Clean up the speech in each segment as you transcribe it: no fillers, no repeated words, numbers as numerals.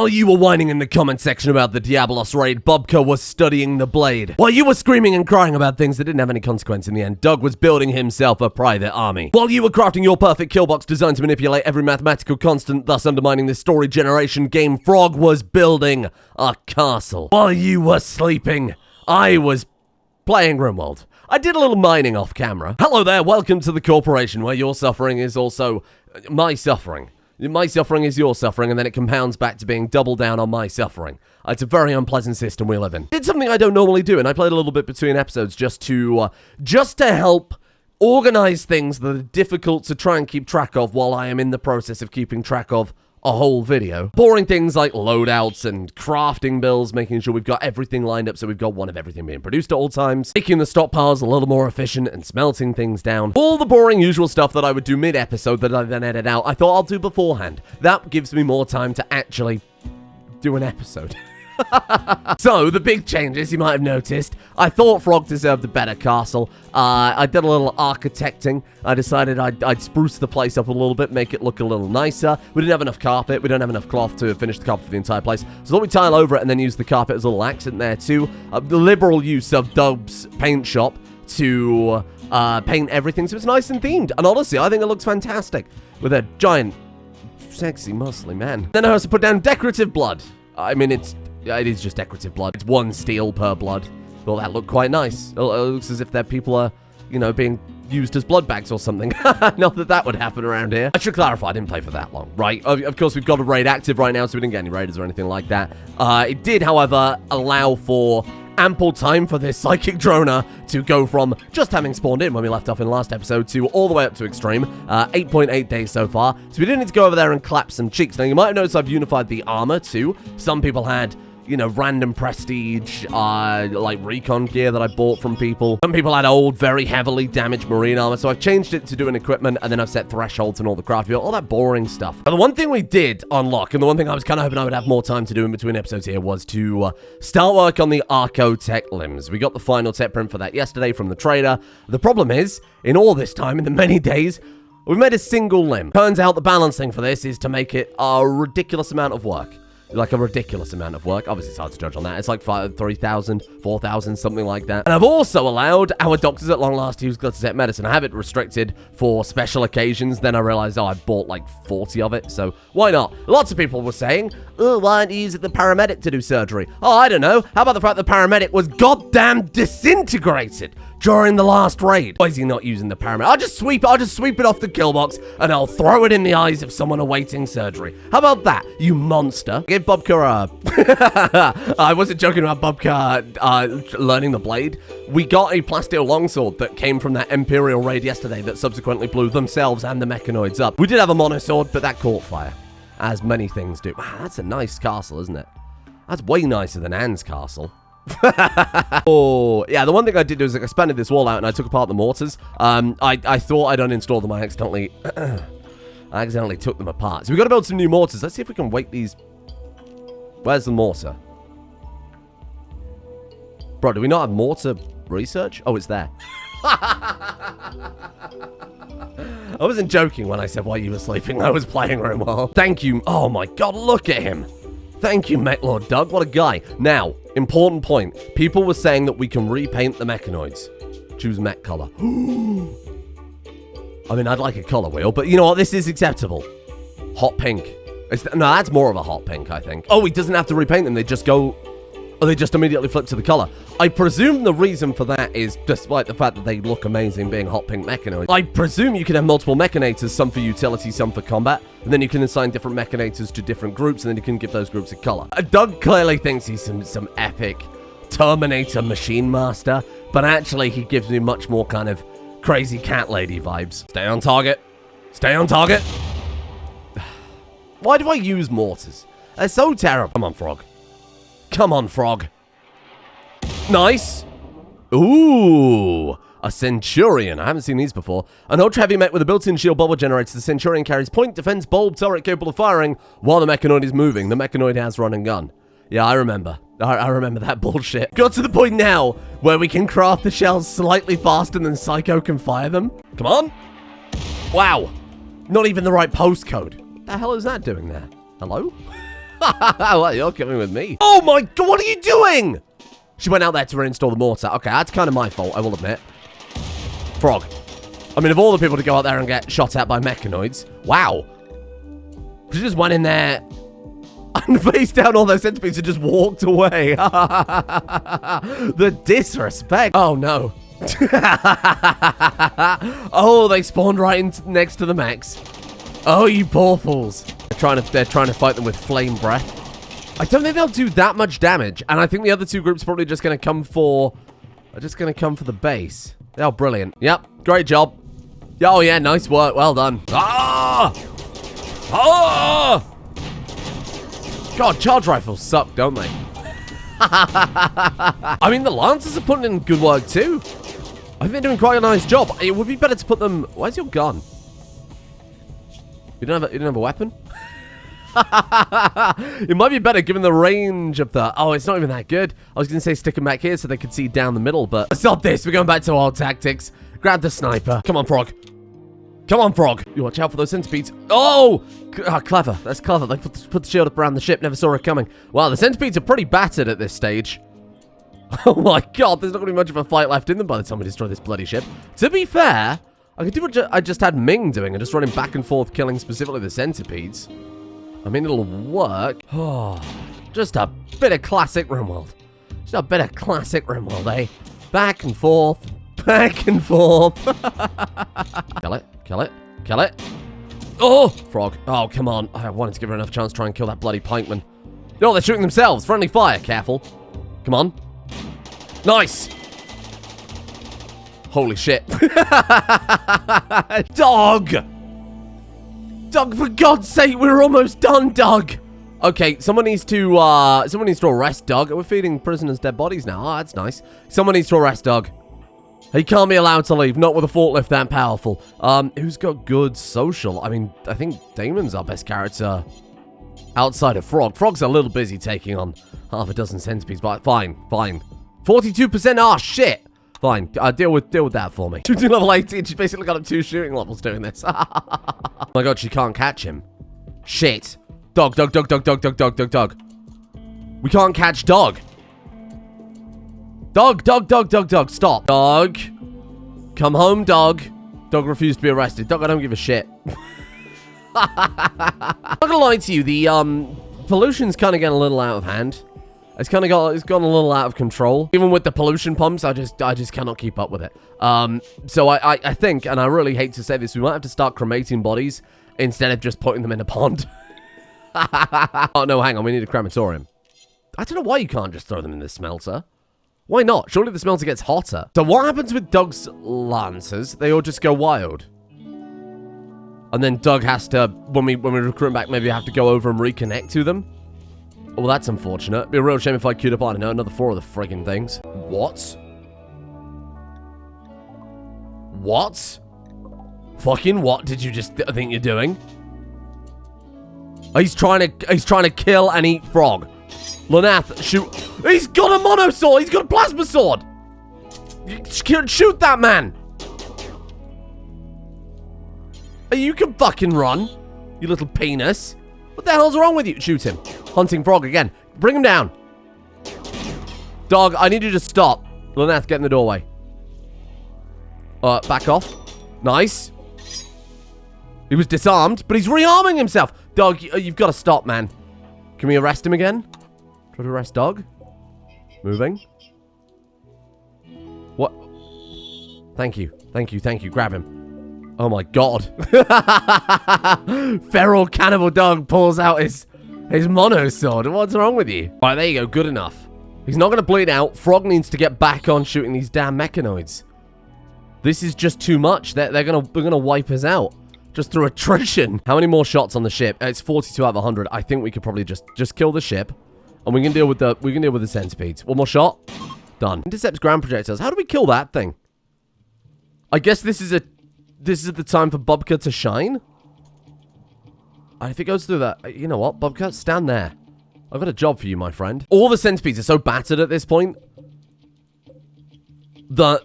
While you were whining in the comment section about the Diabolos raid, Bobka was studying the blade. While you were screaming and crying about things that didn't have any consequence in the end, Doug was building himself a private army. While you were crafting your perfect kill box designed to manipulate every mathematical constant, thus undermining the story generation game, Frog was building a castle. While you were sleeping, I was playing Rimworld. I did a little mining off camera. Hello there, welcome to the corporation where your suffering is also my suffering. My suffering is your suffering, and then it compounds back to being double down on my suffering. It's a very unpleasant system we live in. Did something I don't normally do, and I played a little bit between episodes just to help organize things that are difficult to try and keep track of while I am in the process of keeping track of a whole video. Boring things like loadouts and crafting builds, making sure we've got everything lined up so we've got one of everything being produced at all times, making the stockpiles a little more efficient and smelting things down. All the boring usual stuff that I would do mid-episode that I then edit out, I thought I'll do beforehand. That gives me more time to actually do an episode. So, the big changes you might have noticed. I thought Frog deserved a better castle. I did a little architecting. I decided I'd spruce the place up a little bit, make it look a little nicer. We didn't have enough carpet. We don't have enough cloth to finish the carpet for the entire place. So I thought we'd tile over it and then use the carpet as a little accent there too. The liberal use of Doug's paint shop to paint everything so it's nice and themed. And honestly, I think it looks fantastic with a giant, sexy, muscly man. Then I also put down decorative blood. I mean, it is just decorative blood. It's 1 steel per blood. Well, that looked quite nice. It looks as if their people are, you know, being used as blood bags or something. Not that that would happen around here. I should clarify, I didn't play for that long, right? Of course, we've got a raid active right now, so we didn't get any raiders or anything like that. It did, however, allow for ample time for this psychic droner to go from just having spawned in when we left off in the last episode to all the way up to extreme. 8.8 days so far. So we do need to go over there and clap some cheeks. Now, you might have noticed I've unified the armor too. Some people had, you know, random prestige, like recon gear that I bought from people. Some people had old, very heavily damaged marine armor, so I've changed it to do an equipment, and then I've set thresholds and all the craft, all that boring stuff. But the one thing we did unlock, and the one thing I was kind of hoping I would have more time to do in between episodes here, was to start work on the Arco-tech limbs. We got the final tech print for that yesterday from the trader. The problem is, in all this time, in the many days, we've made a single limb. Turns out the balancing for this is to make it a ridiculous amount of work. Like a ridiculous amount of work. Obviously, it's hard to judge on that. It's like 3,000, 4,000, something like that. And I've also allowed our doctors at long last to use glyphosate medicine. I have it restricted for special occasions. Then I realized, oh, I bought like 40 of it. So why not? Lots of people were saying, oh, why aren't you using the paramedic to do surgery? Oh, I don't know. How about the fact the paramedic was goddamn disintegrated during the last raid? Why is he not using the paramedic? I'll just sweep it off the kill box and I'll throw it in the eyes of someone awaiting surgery. How about that, you monster? Give Bobka I wasn't joking about Bobka learning the blade. We got a plasteel longsword that came from that Imperial raid yesterday that subsequently blew themselves and the mechanoids up. We did have a monosword, but that caught fire, as many things do. Wow, that's a nice castle, isn't it? That's way nicer than Anne's castle. Oh, yeah, the one thing I did was I expanded this wall out and I took apart the mortars. I thought I'd uninstall them. I accidentally took them apart. So we've got to build some new mortars. Let's see if we can weight these. Where's the mortar? Bro, do we not have mortar research? Oh, it's there. I wasn't joking when I said while you were sleeping. I was playing Rimworld. Thank you. Oh my god, look at him. Thank you, Mech Lord Doug. What a guy. Now, important point. People were saying that we can repaint the mechanoids. Choose mech color. I mean, I'd like a color wheel, but you know what? This is acceptable. Hot pink. No, that's more of a hot pink, I think. Oh, he doesn't have to repaint them. They just go... Oh, they just immediately flip to the color. I presume the reason for that is, despite the fact that they look amazing being hot pink mechanoids, I presume you can have multiple mechanators, some for utility, some for combat, and then you can assign different mechanators to different groups, and then you can give those groups a color. Doug clearly thinks he's some epic Terminator machine master, but actually he gives me much more kind of crazy cat lady vibes. Stay on target. Stay on target. Why do I use mortars? They're so terrible. Come on, Frog. Come on, Frog. Nice. Ooh, a Centurion. I haven't seen these before. An ultra-heavy mech with a built-in shield bubble generator. The Centurion carries point, defense, bulb, turret capable of firing while the mechanoid is moving. The mechanoid has run and gun. Yeah, I remember. I remember that bullshit. Got to the point now where we can craft the shells slightly faster than Psycho can fire them. Come on. Wow. Not even the right postcode. What the hell is that doing there? Hello? Well, you're coming with me. Oh my god, what are you doing? She went out there to reinstall the mortar. Okay, that's kind of my fault, I will admit. Frog. I mean, of all the people to go out there and get shot at by mechanoids. Wow. She just went in there and faced down all those centipedes and just walked away. The disrespect. Oh, no. Oh, they spawned right next to the mechs. Oh, you poor fools. They're trying to fight them with flame breath. I don't think they'll do that much damage, and I think the other two groups are probably just going to come for... the base. Oh, brilliant. Yep, great job. Oh, yeah, nice work. Well done. Ah! Ah! God, charge rifles suck, don't they? I mean, the Lancers are putting in good work, too. I think they're doing quite a nice job. It would be better to put them... Where's your gun? You don't have a weapon? It might be better given the range of the... Oh, it's not even that good. I was going to say stick them back here so they could see down the middle, but... Stop this. We're going back to our tactics. Grab the sniper. Come on, Frog. Come on, Frog. You watch out for those centipedes. Oh! Clever. That's clever. They put the shield up around the ship. Never saw it coming. Wow, the centipedes are pretty battered at this stage. Oh my god, there's not going to be much of a fight left in them by the time we destroy this bloody ship. To be fair, I could do what I just had Ming doing and just running back and forth killing specifically the centipedes. I mean, it'll work. Oh, just a bit of classic Rimworld. Just a bit of classic Rimworld, eh? Back and forth. Back and forth. Kill it. Kill it. Kill it. Oh, Frog. Oh, come on. I wanted to give her enough chance to try and kill that bloody pikeman. No, they're shooting themselves. Friendly fire. Careful. Come on. Nice. Holy shit. Dog. Doug, for God's sake, we're almost done, Doug. Okay, someone needs to arrest Doug. We're feeding prisoners dead bodies now. Oh, that's nice. Someone needs to arrest Doug. He can't be allowed to leave, not with a forklift that powerful. Who's got good social? I mean, I think Damon's our best character outside of Frog. Frog's a little busy taking on half a dozen centipedes, but fine. 42%, oh shit. Fine, deal with that for me. Shooting level 18, she's basically got up 2 shooting levels doing this. Oh my god, she can't catch him. Shit. Dog. We can't catch Dog. Dog, stop. Dog. Come home, Dog. Dog refused to be arrested. Dog, I don't give a shit. I'm not gonna lie to you, the pollution's kind of getting a little out of hand. It's gone a little out of control. Even with the pollution pumps, I just cannot keep up with it. So I think, and I really hate to say this, we might have to start cremating bodies instead of just putting them in a pond. Oh no, hang on, we need a crematorium. I don't know why you can't just throw them in the smelter. Why not? Surely the smelter gets hotter. So what happens with Doug's lancers? They all just go wild. And then Doug has to, when we recruit him back, maybe have to go over and reconnect to them. Well, that's unfortunate. It'd be a real shame if I queued up, I don't know, another 4 of the friggin' things. What? What? Fucking what did you just think you're doing? He's trying to kill and eat Frog. Lunath, shoot. He's got a mono sword. He's got a plasma sword. Shoot that man. You can fucking run, you little penis. What the hell's wrong with you? Shoot him. Hunting Frog again. Bring him down. Dog, I need you to stop. Lunath, get in the doorway. Back off. Nice. He was disarmed, but he's rearming himself. Dog, you've got to stop, man. Can we arrest him again? Try to arrest Dog. Moving. What? Thank you. Grab him. Oh my god. Feral cannibal Dog pulls out his mono sword. What's wrong with you? Right, there you go. Good enough. He's not going to bleed out. Frog needs to get back on shooting these damn mechanoids. This is just too much. They're gonna wipe us out. Just through attrition. How many more shots on the ship? It's 42 out of 100. I think we could probably just kill the ship. And we can deal with the centipedes. One more shot. Done. Intercepts ground projectiles. How do we kill that thing? I guess this is the time for Bubka to shine. If it goes through that, you know what, Bubka, stand there. I've got a job for you, my friend. All the centipedes are so battered at this point that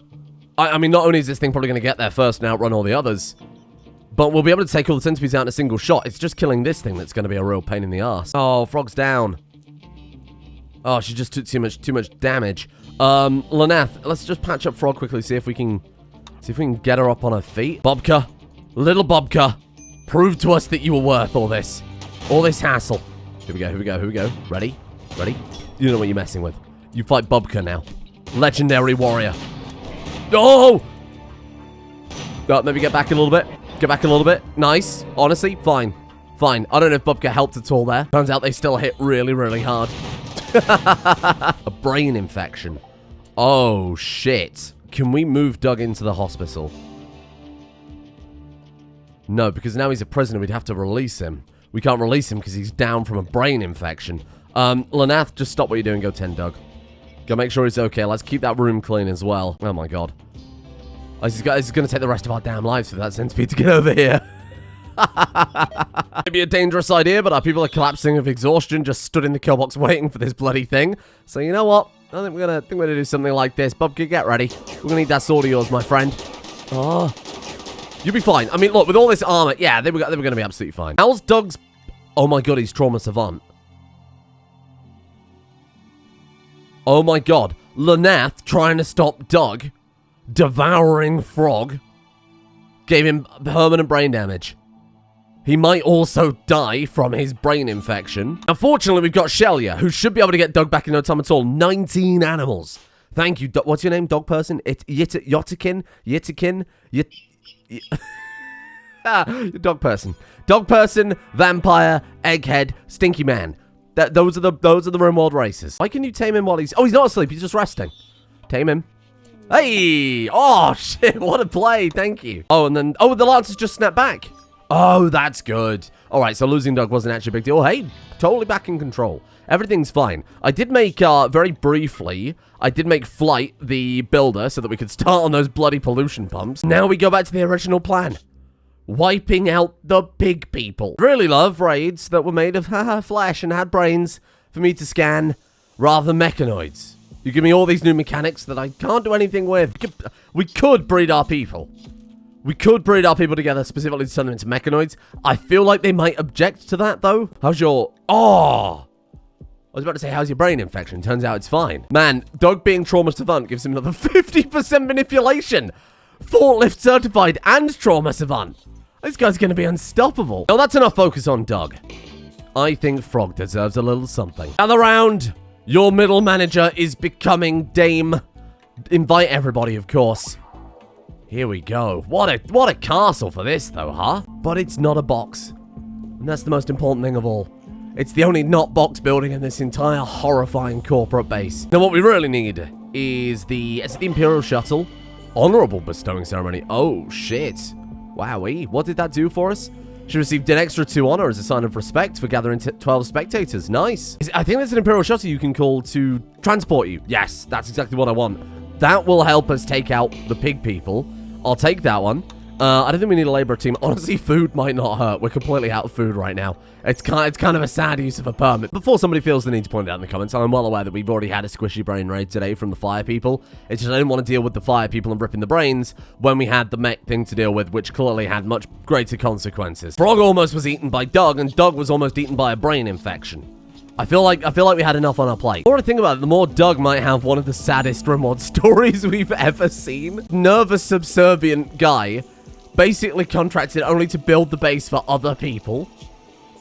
I mean, not only is this thing probably going to get there first and outrun all the others, But we'll be able to take all the centipedes out in a single shot. It's just killing this thing that's going to be a real pain in the ass. Oh, Frog's down. Oh, she just took too much damage. Lanath, let's just patch up Frog quickly, see if we can get her up on her feet. Bobka, little Bobka, prove to us that you were worth all this hassle. Here we go. Ready? You know what you're messing with. You fight Bobka now. Legendary warrior. Oh! Oh, maybe get back a little bit. Nice. Honestly, fine. I don't know if Bobka helped at all there. Turns out they still hit really, really hard. A brain infection. Oh, shit. Can we move Doug into the hospital? No, because now he's a prisoner. We'd have to release him. We can't release him because he's down from a brain infection. Lanath, just stop what you're doing. Go 10, Doug. Go make sure he's okay. Let's keep that room clean as well. Oh, my God. This is going to take the rest of our damn lives for that centipede to get over here. Maybe a dangerous idea, but our people are collapsing of exhaustion, just stood in the kill box waiting for this bloody thing. So you know what? I think we're gonna do something like this. Bubka, get ready. We're gonna need that sword of yours, my friend. Oh, you'll be fine. I mean, look, with all this armor, yeah, they were gonna be absolutely fine. How's Doug's? Oh my God, he's trauma savant. Oh my God, Lanath trying to stop Doug, devouring Frog, gave him permanent brain damage. He might also die from his brain infection. Unfortunately, we've got Shelia, who should be able to get Doug back in no time at all. 19 animals. Thank you. What's your name, dog person? It's Yitikin? Dog person. Dog person, vampire, egghead, stinky man. Those are the Rimworld races. Why can you tame him while he's... Oh, he's not asleep. He's just resting. Tame him. Hey! Oh, shit. What a play. Thank you. Oh, and then... Oh, the Lancers just snapped back. Oh, that's good. All right, so losing Doug wasn't actually a big deal. Hey, totally back in control. Everything's fine. I did make, very briefly, I did make Flight the builder so that we could start on those bloody pollution pumps. Now we go back to the original plan. Wiping out the pig people. Really love raids that were made of flesh and had brains for me to scan rather than mechanoids. You give me all these new mechanics that I can't do anything with. We could breed our people. We could breed our people together specifically to turn them into mechanoids. I feel like they might object to that, though. How's your... Oh! I was about to say, how's your brain infection? Turns out it's fine. Man, Doug being trauma savant gives him another 50% manipulation. Forklift certified and trauma savant. This guy's going to be unstoppable. Now, that's enough focus on Doug. I think Frog deserves a little something. Gather round. Your middle manager is becoming Dame. Invite everybody, of course. Here we go. What a castle for this, though, huh? But it's not a box. And that's the most important thing of all. It's the only not box building in this entire horrifying corporate base. Now, what we really need is the Imperial Shuttle Honorable Bestowing Ceremony. Oh, shit. Wowee. What did that do for us? She received an extra 2 honor as a sign of respect for gathering 12 spectators. Nice. I think there's an Imperial Shuttle you can call to transport you. Yes, that's exactly what I want. That will help us take out the pig people. I'll take that one. I don't think we need a labor team. Honestly, food might not hurt. We're completely out of food right now. It's kind of a sad use of a permit. Before somebody feels the need to point it out in the comments, I'm well aware that we've already had a squishy brain raid today from the fire people. It's just I didn't want to deal with the fire people and ripping the brains when we had the mech thing to deal with, which clearly had much greater consequences. Frog almost was eaten by Doug, and Doug was almost eaten by a brain infection. I feel like we had enough on our plate. The more I think about it, the more Doug might have one of the saddest Rimworld stories we've ever seen. Nervous, subservient guy, basically contracted only to build the base for other people.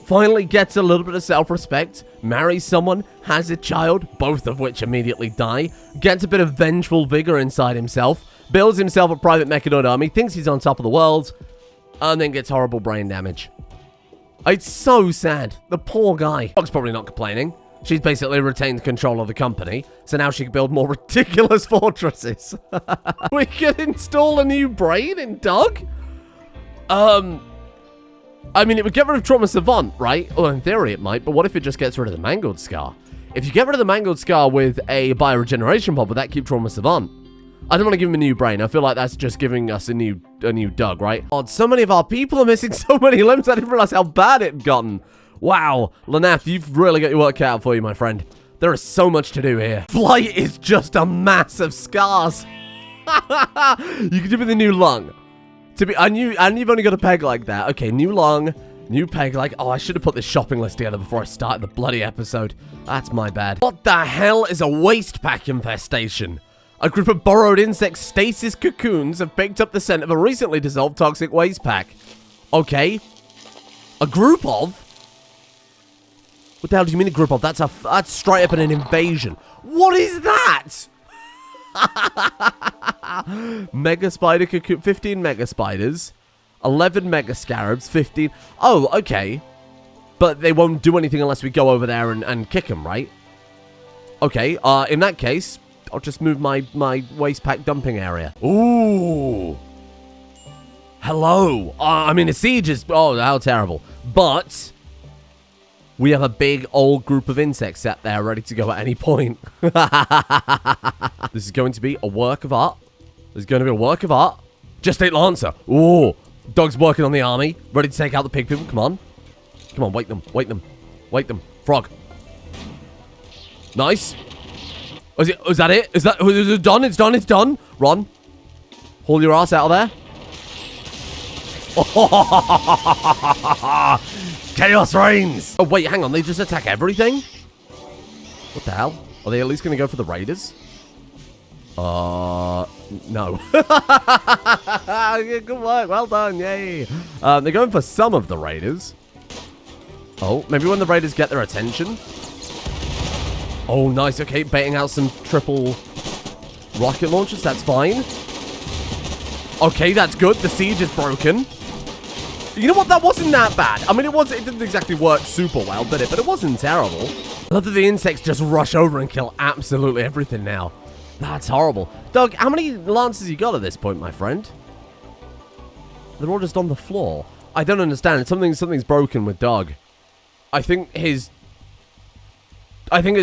Finally gets a little bit of self-respect, marries someone, has a child, both of which immediately die, gets a bit of vengeful vigor inside himself, builds himself a private mechanoid army, thinks he's on top of the world, and then gets horrible brain damage. It's so sad. The poor guy. Dog's probably not complaining. She's basically retained control of the company, so now she can build more ridiculous fortresses. We could install a new brain in Doug? I mean, it would get rid of Trauma Savant, right? Well, in theory it might, but what if it just gets rid of the Mangled Scar? If you get rid of the Mangled Scar with a bioregeneration pod, would that keep Trauma Savant? I don't want to give him a new brain. I feel like that's just giving us a new Doug, right? Oh, so many of our people are missing so many limbs. I didn't realize how bad it had gotten. Wow. Lanath, you've really got your work cut out for you, my friend. There is so much to do here. Flight is just a mass of scars. You can do with a new lung. And you've only got a peg like that. Okay, new lung, new peg like. Oh, I should have put this shopping list together before I started the bloody episode. That's my bad. What the hell is a waste pack infestation? A group of burrowed insect stasis cocoons have picked up the scent of a recently dissolved toxic waste pack. Okay. A group of? What the hell do you mean a group of? That's straight up an invasion. What is that? Mega spider cocoon, 15 mega spiders, 11 mega scarabs, 15. Oh, okay. But they won't do anything unless we go over there and kick them, right? Okay, in that case, I'll just move my waste pack dumping area. Ooh. Hello. I mean, the siege is... Oh, how terrible. But we have a big old group of insects sat there ready to go at any point. This is going to be a work of art. This is going to be a work of art. Just ate Lancer. Ooh. Dog's working on the army. Ready to take out the pig people. Come on. Come on, wait them. Wait them. Wait them. Frog. Nice. Is that it? Is it done? It's done. It's done. Run. Haul your ass out of there. Chaos reigns. Oh, wait, hang on. They just attack everything? What the hell? Are they at least going to go for the raiders? No. Good work. Well done. Yay. They're going for some of the raiders. Oh, maybe when the raiders get their attention. Oh, nice. Okay, baiting out some triple rocket launchers. That's fine. Okay, that's good. The siege is broken. You know what? That wasn't that bad. I mean, it didn't exactly work super well, did it? But it wasn't terrible. I love that the insects just rush over and kill absolutely everything now. That's horrible. Doug, how many lances you got at this point, my friend? They're all just on the floor. I don't understand. Something's broken with Doug. I think his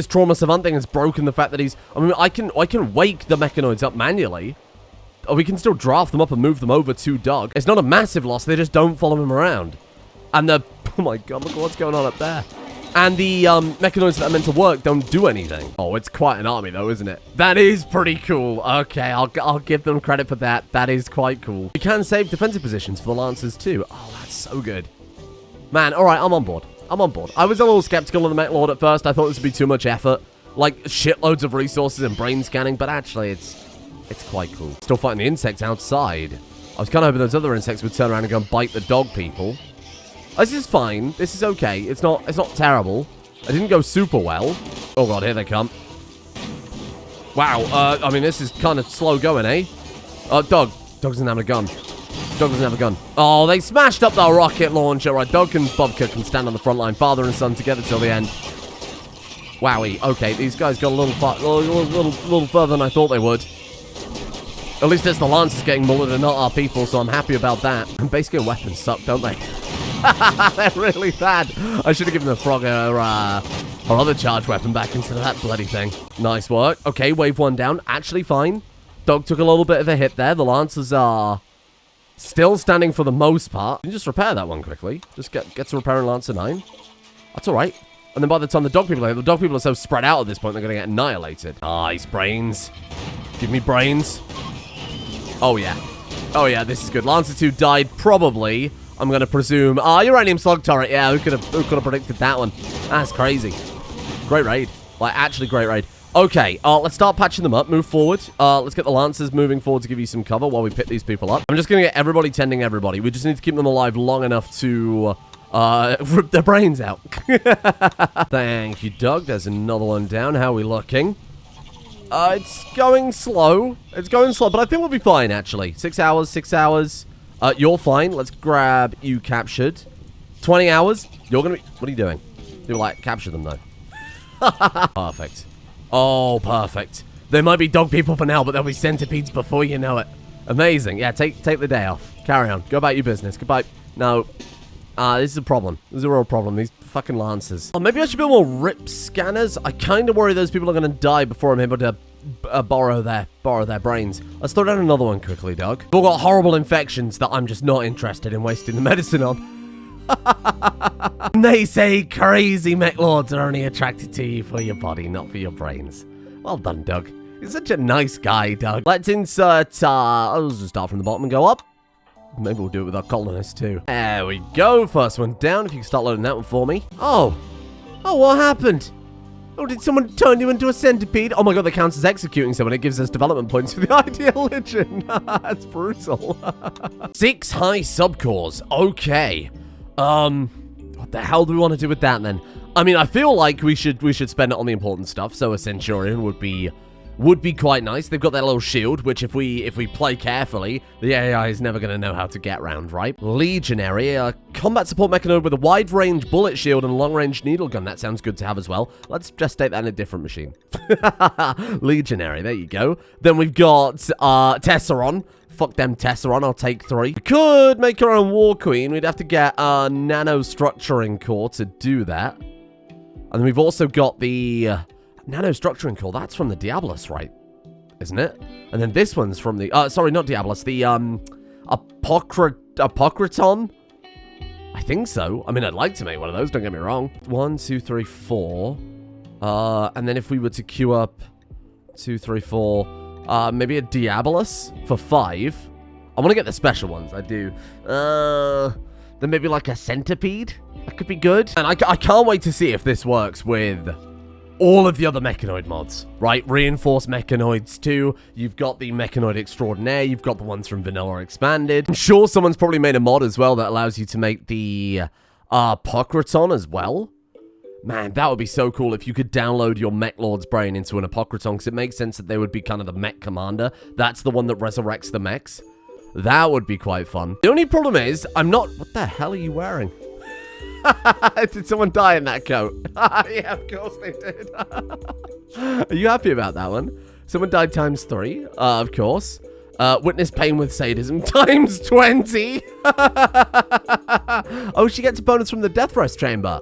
trauma savant thing has broken the fact that he's... I mean, I can wake the mechanoids up manually. Or we can still draft them up and move them over to Doug. It's not a massive loss. They just don't follow him around. And the... Oh my god, look at what's going on up there. And the mechanoids that are meant to work don't do anything. Oh, it's quite an army though, isn't it? That is pretty cool. Okay, I'll give them credit for that. That is quite cool. We can save defensive positions for the Lancers too. Oh, that's so good. Man, alright, I'm on board. I'm on board. I was a little skeptical of the Mech Lord at first. I thought this would be too much effort. Like, shitloads of resources and brain scanning, but actually, it's quite cool. Still fighting the insects outside. I was kind of hoping those other insects would turn around and go and bite the dog people. This is fine. This is okay. It's not terrible. It didn't go super well. Oh god, here they come. Wow, I mean, this is kind of slow going, eh? Dog doesn't have a gun. Dog doesn't have a gun. Oh, they smashed up the rocket launcher. Right, Dog and Bobka can stand on the front line, father and son together till the end. Wowie. Okay, these guys got a little further than I thought they would. At least it's the Lancers getting mullered and not our people, so I'm happy about that. And base gear weapons suck, don't they? They're really bad. I should have given the frog our other charge weapon back into that bloody thing. Nice work. Okay, wave one down. Actually fine. Dog took a little bit of a hit there. The Lancers are still standing for the most part. You can just repair that one quickly. Just get to repairing Lancer 9. That's all right. And then by the time the dog people are so spread out at this point, they're going to get annihilated. Nice, brains. Give me brains. Oh, yeah. Oh, yeah, this is good. Lancer 2 died probably, I'm going to presume. Uranium slug turret. Yeah, who could have predicted that one? That's crazy. Great raid. Like, actually great raid. Okay, let's start patching them up. Move forward. Let's get the Lancers moving forward to give you some cover while we pick these people up. I'm just going to get everybody tending everybody. We just need to keep them alive long enough to rip their brains out. Thank you, Doug. There's another one down. How are we looking? It's going slow. It's going slow, but I think we'll be fine, actually. 6 hours, 6 hours. You're fine. Let's grab you captured. 20 hours. You're going to be... What are you doing? You're like, capture them, though. Perfect. Oh, perfect. There might be dog people for now, but there'll be centipedes before you know it. Amazing. Yeah, take the day off. Carry on. Go about your business. Goodbye. No. This is a problem. This is a real problem. These fucking Lancers. Oh, maybe I should build more rip scanners. I kind of worry those people are going to die before I'm able to borrow their brains. Let's throw down another one quickly, Doug. We've all got horrible infections that I'm just not interested in wasting the medicine on. They say crazy mech lords are only attracted to you for your body, not for your brains. Well done, Doug. You're such a nice guy, Doug. Let's insert, let's just start from the bottom and go up. maybe we'll do it with our colonist too. There we go. First one down. If you can start loading that one for me. Oh, what happened? Oh, did someone turn you into a centipede? Oh my god, that counts as executing someone. It gives us development points for the ideal legend. That's brutal. 6 high subcores. Okay. What the hell do we want to do with that then? I mean, I feel like we should spend it on the important stuff. So a Centurion would be quite nice. They've got that little shield, which if we play carefully, the AI is never going to know how to get around, right? Legionary, a combat support mechanoid with a wide-range bullet shield and long-range needle gun. That sounds good to have as well. Let's just take that in a different machine. Legionary, there you go. Then we've got Tesseron. Fuck them Tesseron, I'll take 3. We could make our own War Queen. We'd have to get a nanostructuring core to do that. And then we've also got the nanostructuring core. That's from the Diabolus, right? Isn't it? And then this one's from the... sorry, not Diabolus. The Apocryton? I think so. I mean, I'd like to make one of those, don't get me wrong. 1, 2, 3, 4. And then if we were to queue up 2, 3, 4... maybe a Diabolus for 5. I want to get the special ones. I do. Then maybe like a centipede. That could be good. And I can't wait to see if this works with all of the other mechanoid mods, right? Reinforced mechanoids too. You've got the mechanoid extraordinaire. You've got the ones from Vanilla Expanded. I'm sure someone's probably made a mod as well that allows you to make the Apocryton as well. Man, that would be so cool if you could download your Mech Lord's brain into an Apocryton, because it makes sense that they would be kind of the mech commander. That's the one that resurrects the mechs. That would be quite fun. The only problem is, I'm not... What the hell are you wearing? Did someone die in that coat? Yeah, of course they did. Are you happy about that one? Someone died times 3, of course. Witness pain with sadism times 20. Oh, she gets a bonus from the death rest chamber.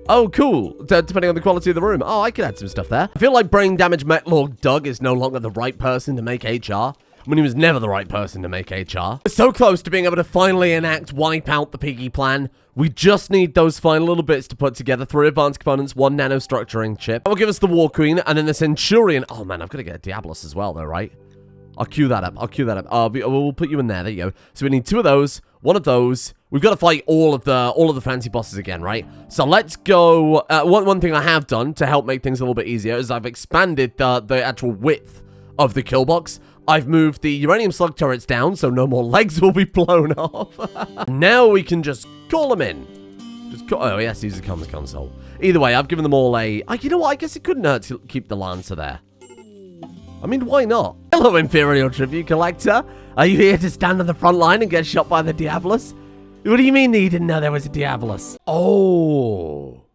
Oh, cool. Depending on the quality of the room. Oh, I could add some stuff there. I feel like brain damage Mech Lord Doug is no longer the right person to make HR. When he was never the right person to make HR. We're so close to being able to finally enact wipe out the piggy plan. We just need those final little bits to put together. 3 advanced components, 1 nanostructuring chip. That will give us the War Queen, and then the Centurion. Oh man, I've got to get a Diabolus as well though, right? I'll queue that up. We'll put you in there. There you go. So we need 2 of those, 1 of those. We've got to fight all of the fancy bosses again, right? So let's go. One thing I have done to help make things a little bit easier is I've expanded the actual width of the kill box. I've moved the uranium slug turrets down, so no more legs will be blown off. Now we can just call them in. Oh, yes, use the comms console. Either way, I've given them all a... you know what? I guess it couldn't hurt to keep the Lancer there. I mean, why not? Hello, Imperial Tribute Collector. Are you here to stand on the front line and get shot by the Diabolus? What do you mean that you didn't know there was a Diabolus? Oh.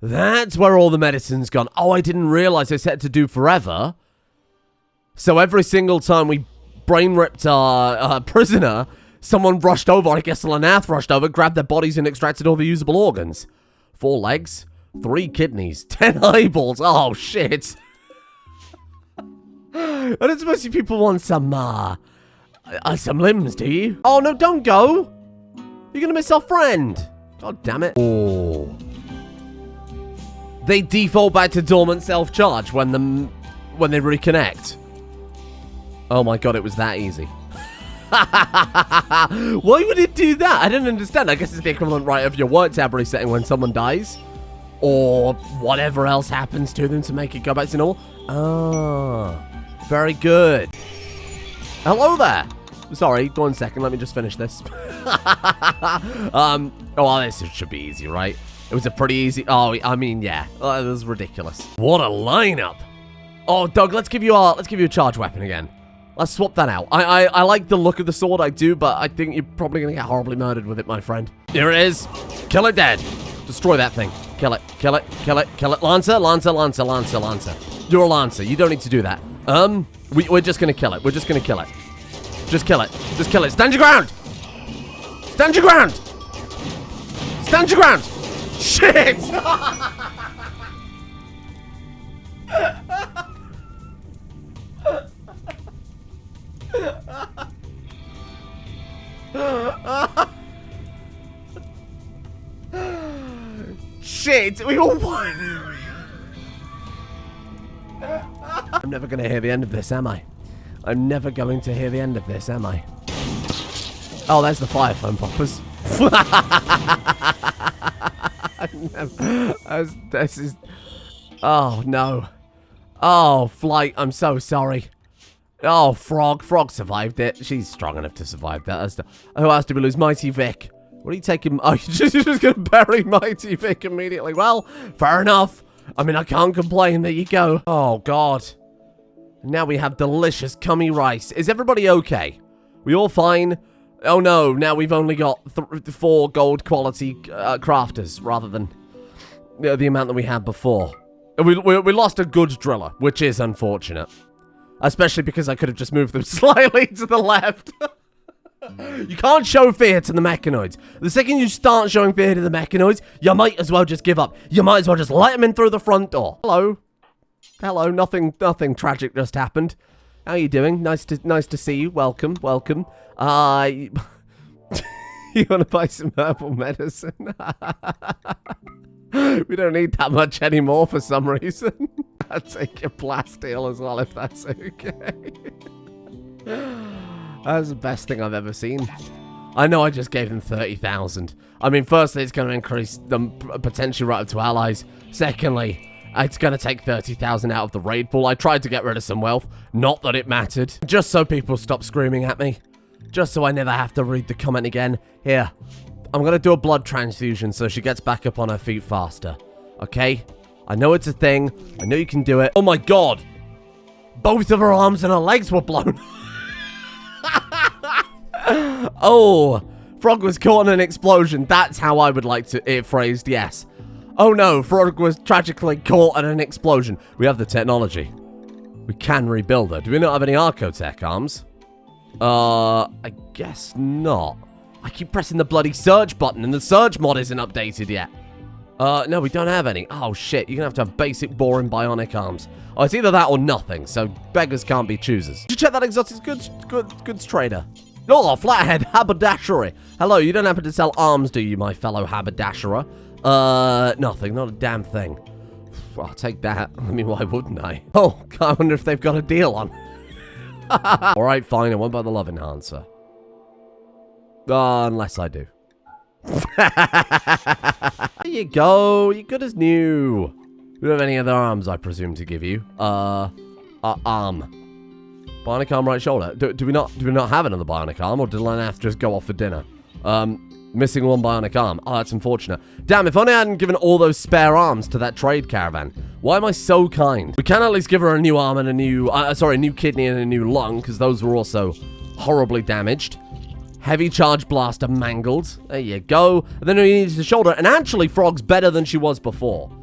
That's where all the medicine's gone. Oh, I didn't realize I set it to do forever. So every single time we brain-ripped our prisoner, someone rushed over, I guess Lanath rushed over, grabbed their bodies and extracted all the usable organs. 4 legs, 3 kidneys, 10 eyeballs. Oh, shit. I don't suppose you people want some limbs, do you? Oh, no, don't go. You're gonna miss our friend. God damn it. Oh. They default back to dormant self-charge when they reconnect. Oh my god, it was that easy. Why would it do that? I don't understand. I guess it's the equivalent, right, of your work tab resetting when someone dies. Or whatever else happens to them to make it go back to normal. Oh, very good. Hello there. Sorry, 1 second. Let me just finish this. Oh, this should be easy, right? It was a pretty easy... Oh, I mean, yeah. Oh, this is ridiculous. What a lineup. Oh, Doug, let's give you a charge weapon again. Let's swap that out. I like the look of the sword, I do, but I think you're probably going to get horribly murdered with it, my friend. Here it is. Kill it dead. Destroy that thing. Kill it. Kill it. Kill it. Kill it. Lancer. Lancer. Lancer. Lancer. Lancer. You're a Lancer. You don't need to do that. We're just going to kill it. We're just going to kill it. Just kill it. Just kill it. Stand your ground. Stand your ground. Stand your ground. Shit. Shit, we all won. I'm never going to hear the end of this, am I? I'm never going to hear the end of this, am I? Oh, there's the fire foam poppers. This is... Oh, no. Oh, Flight, I'm so sorry. Oh, Frog. Frog survived it. She's strong enough to survive that. Who else did we lose? Mighty Vic. What are you taking? Oh, you're just going to bury Mighty Vic immediately. Well, fair enough. I mean, I can't complain. There you go. Oh, God. Now we have delicious cummy rice. Is everybody okay? We all fine? Oh, no. Now we've only got 4 gold quality crafters rather than the amount that we had before. We lost a good driller, which is unfortunate. Especially because I could have just moved them slightly to the left. You can't show fear to the mechanoids. The second you start showing fear to the mechanoids, you might as well just give up. You might as well just let them in through the front door. Hello. Hello. Nothing tragic just happened. How are you doing? Nice to see you. Welcome. You want to buy some herbal medicine? We don't need that much anymore for some reason. I'll take your plasteel as well if that's okay. That's the best thing I've ever seen. I know I just gave them 30,000. I mean, firstly, it's going to increase them potentially right up to allies. Secondly, it's going to take 30,000 out of the raid pool. I tried to get rid of some wealth. Not that it mattered. Just so people stop screaming at me. Just so I never have to read the comment again. Here, I'm going to do a blood transfusion so she gets back up on her feet faster. Okay? I know it's a thing. I know you can do it. Oh my God. Both of her arms and her legs were blown. Oh, Frog was caught in an explosion. That's how I would like it phrased, yes. Oh no, Frog was tragically caught in an explosion. We have the technology. We can rebuild her. Do we not have any Arco-tech arms? I guess not. I keep pressing the bloody search button and the search mod isn't updated yet. No, we don't have any. Oh shit, you're gonna have to have basic boring bionic arms. Oh, it's either that or nothing, so beggars can't be choosers. Did you check that exotic goods trader? Oh, Flathead Haberdashery. Hello, you don't happen to sell arms, do you, my fellow haberdasherer? Nothing, not a damn thing. I'll take that. I mean, why wouldn't I? Oh, I wonder if they've got a deal on. Alright, fine, I won't buy the love enhancer. Unless I do. There you go, you're good as new. We don't have any other arms, I presume, to give you. Arm. Bionic arm, right shoulder. Do we not have another bionic arm, or did I have to just go off for dinner? Missing one bionic arm. Oh, that's unfortunate. Damn, if only I hadn't given all those spare arms to that trade caravan. Why am I so kind? We can at least give her a new arm and a new, a new kidney and a new lung, because those were also horribly damaged. Heavy charge blaster mangled. There you go. And then we needed the shoulder, and actually Frog's better than she was before.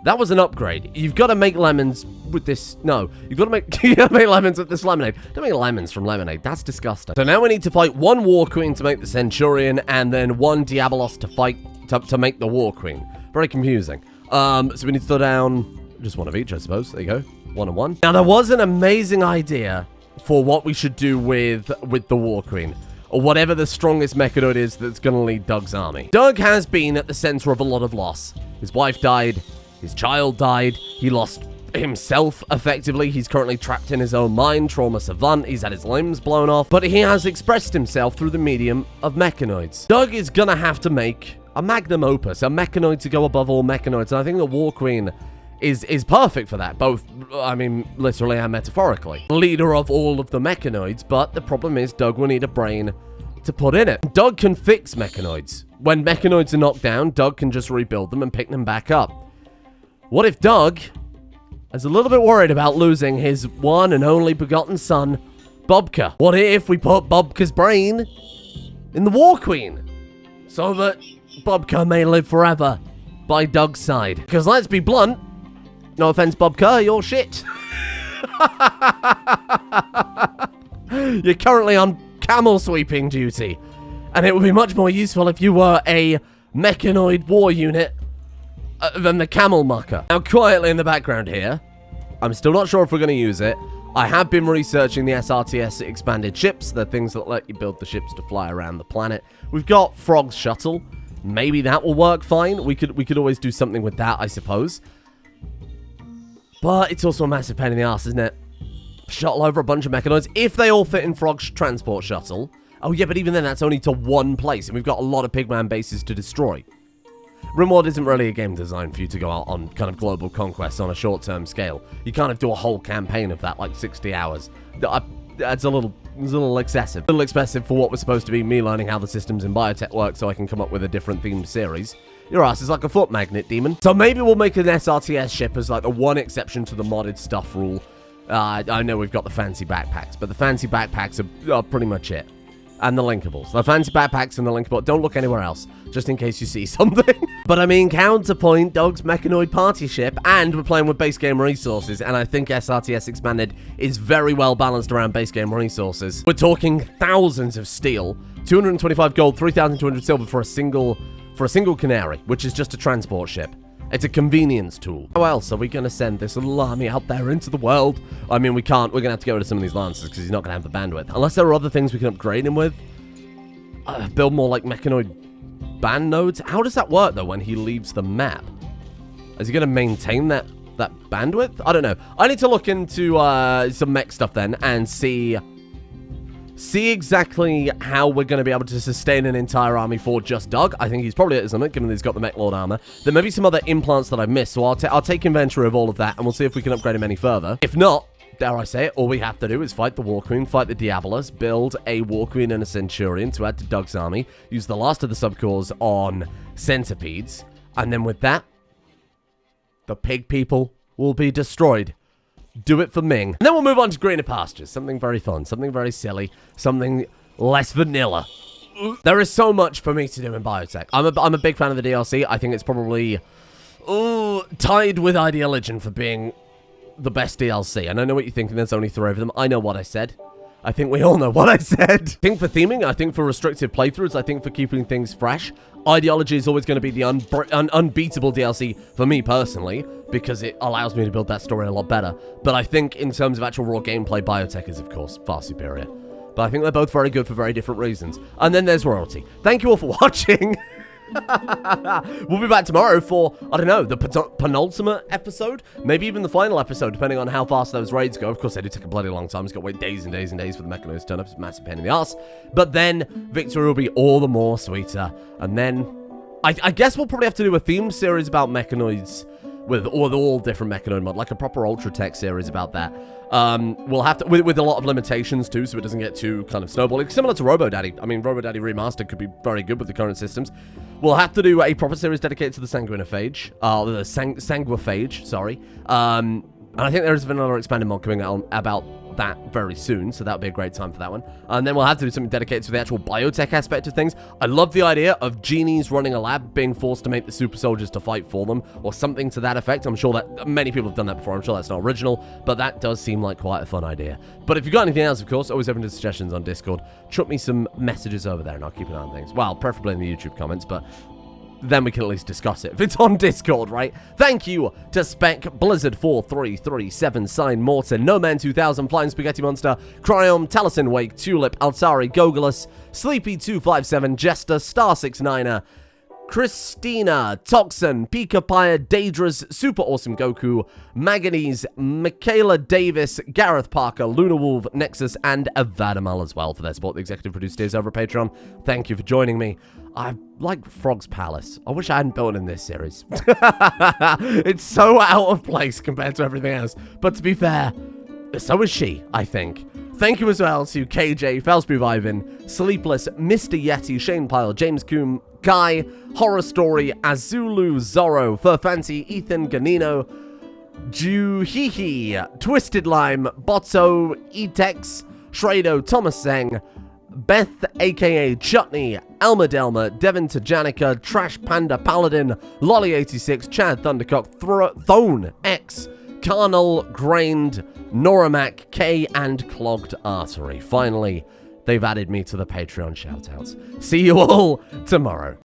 That was an upgrade. You've got to make lemons with this. No, you've got to make, lemons with this lemonade. Don't make lemons from lemonade. That's disgusting. So now we need to fight one War Queen to make the Centurion, and then one Diabolos to fight to make the War Queen. Very confusing. So we need to throw down just one of each, I suppose. There you go. 1 and 1. Now there was an amazing idea for what we should do with the War Queen, or whatever the strongest mechanoid is that's going to lead Doug's army. Doug has been at the center of a lot of loss. His wife died. His child died. He lost himself, effectively. He's currently trapped in his own mind, trauma savant. He's had his limbs blown off. But he has expressed himself through the medium of mechanoids. Doug is gonna have to make a magnum opus, a mechanoid to go above all mechanoids. And I think the War Queen is perfect for that. Both, I mean, literally and metaphorically. Leader of all of the mechanoids, but the problem is Doug will need a brain to put in it. Doug can fix mechanoids. When mechanoids are knocked down, Doug can just rebuild them and pick them back up. What if Doug is a little bit worried about losing his one and only begotten son, Bobka? What if we put Bobka's brain in the War Queen so that Bobka may live forever by Doug's side? Because let's be blunt, no offense, Bobka, you're shit. You're currently on camel sweeping duty, and it would be much more useful if you were a mechanoid war unit than the camel mucker. Now, quietly in the background here, I'm still not sure if we're going to use it. I have been researching the SRTS expanded ships, the things that let you build the ships to fly around the planet. We've got Frog's shuttle. Maybe that will work fine. We could always do something with that, I suppose. But it's also a massive pain in the ass, isn't it? Shuttle over a bunch of mechanoids. If they all fit in Frog's transport shuttle, Oh yeah, but even then, that's only to one place, and we've got a lot of Pigman bases to destroy. Rimworld isn't really a game designed for you to go out on kind of global conquests on a short-term scale. You kind of do a whole campaign of that, like 60 hours. That's a little excessive. A little excessive for what was supposed to be me learning how the systems in Biotech work so I can come up with a different themed series. Your ass is like a foot magnet, demon. So maybe we'll make an SRTS ship as like the one exception to the modded stuff rule. I know we've got the fancy backpacks, but the fancy backpacks are pretty much it. And the linkables. The fancy backpacks and the linkable. Don't look anywhere else, just in case you see something. But I mean, counterpoint, Dog's mechanoid party ship, and we're playing with base game resources, and I think SRTS Expanded is very well balanced around base game resources. We're talking thousands of steel, 225 gold, 3,200 silver for a single canary, which is just a transport ship. It's a convenience tool. How else are we going to send this little army out there into the world? I mean, we can't. We're going to have to get rid of some of these lancers because he's not going to have the bandwidth. Unless there are other things we can upgrade him with. Build more, like, mechanoid band nodes. How does that work, though, when he leaves the map? Is he going to maintain that bandwidth? I don't know. I need to look into some mech stuff then and see exactly how we're going to be able to sustain an entire army for just Doug. I think he's probably at his limit, given that he's got the Mech Lord armor. There may be some other implants that I've missed, so I'll take inventory of all of that, and we'll see if we can upgrade him any further. If not, dare I say it, all we have to do is fight the War Queen, fight the Diabolos, build a War Queen and a Centurion to add to Doug's army, use the last of the subcores on Centipedes, and then with that, the pig people will be destroyed. Do it for Ming. And then we'll move on to greener pastures. Something very fun, something very silly, something less vanilla. There is so much for me to do in Biotech. I'm a big fan of the DLC. I think it's probably tied with Ideologian for being the best DLC. And I know what you're thinking, there's only 3 of them. I know what I said. I think we all know what I said. I think for theming, I think for restrictive playthroughs, I think for keeping things fresh, Ideology is always going to be the unbeatable DLC for me personally, because it allows me to build that story a lot better. But I think in terms of actual raw gameplay, Biotech is, of course, far superior. But I think they're both very good for very different reasons. And then there's royalty. Thank you all for watching. We'll be back tomorrow for, I don't know, the penultimate episode? Maybe even the final episode, depending on how fast those raids go. Of course, they do take a bloody long time. It's got to wait days and days and days for the mechanoids to turn up. It's a massive pain in the ass. But then, victory will be all the more sweeter. And then, I guess we'll probably have to do a themed series about mechanoids with all different mechanoid mod, like a proper Ultra-Tech series about that. We'll have to, with a lot of limitations too, so it doesn't get too kind of snowballing. Similar to RoboDaddy. I mean, RoboDaddy Remastered could be very good with the current systems. We'll have to do a proper series dedicated to the Sanguinophage. The Sanguiphage, sorry. And I think there is another expanded mod coming out about that very soon, so that'll be a great time for that one. And then we'll have to do something dedicated to the actual biotech aspect of things. I love the idea of genies running a lab being forced to make the super soldiers to fight for them, or something to that effect. I'm sure that many people have done that before. I'm sure that's not original, but that does seem like quite a fun idea. But if you've got anything else, of course, always open to suggestions on Discord. Chuck me some messages over there and I'll keep an eye on things. Well, preferably in the YouTube comments, but then we can at least discuss it if it's on Discord, right? Thank you to Spec, Blizzard4337, Sign Morton, No Man 2000, Flying Spaghetti Monster, Cryom, Taliesin Wake, Tulip, Altari, Gogolus, Sleepy257, Jester, Star69er, Christina, Toxin, Pika Pyre, Daedras, Super Awesome Goku, Manganese, Michaela Davis, Gareth Parker, Luna Wolf, Nexus, and Avadamal as well for their support. The executive producer is over at Patreon. Thank you for joining me. I like Frog's Palace. I wish I hadn't built it in this series. It's so out of place compared to everything else. But to be fair, so is she, I think. Thank you as well to KJ, Felsby Vivin, Sleepless, Mr. Yeti, Shane Pyle, James Coombe, Guy, Horror Story, Azulu, Zorro, Fur Fancy, Ethan Ganino, Juhihi, Twisted Lime, Botto, Etex, Shrado, Thomas Seng, Beth, aka Chutney, Elma Delma, Devin Tajanica, Trash Panda Paladin, Lolly86, Chad Thundercock, Thone X, Carnal, Grained, Noramac, K, and Clogged Artery. Finally, they've added me to the Patreon shoutouts. See you all tomorrow.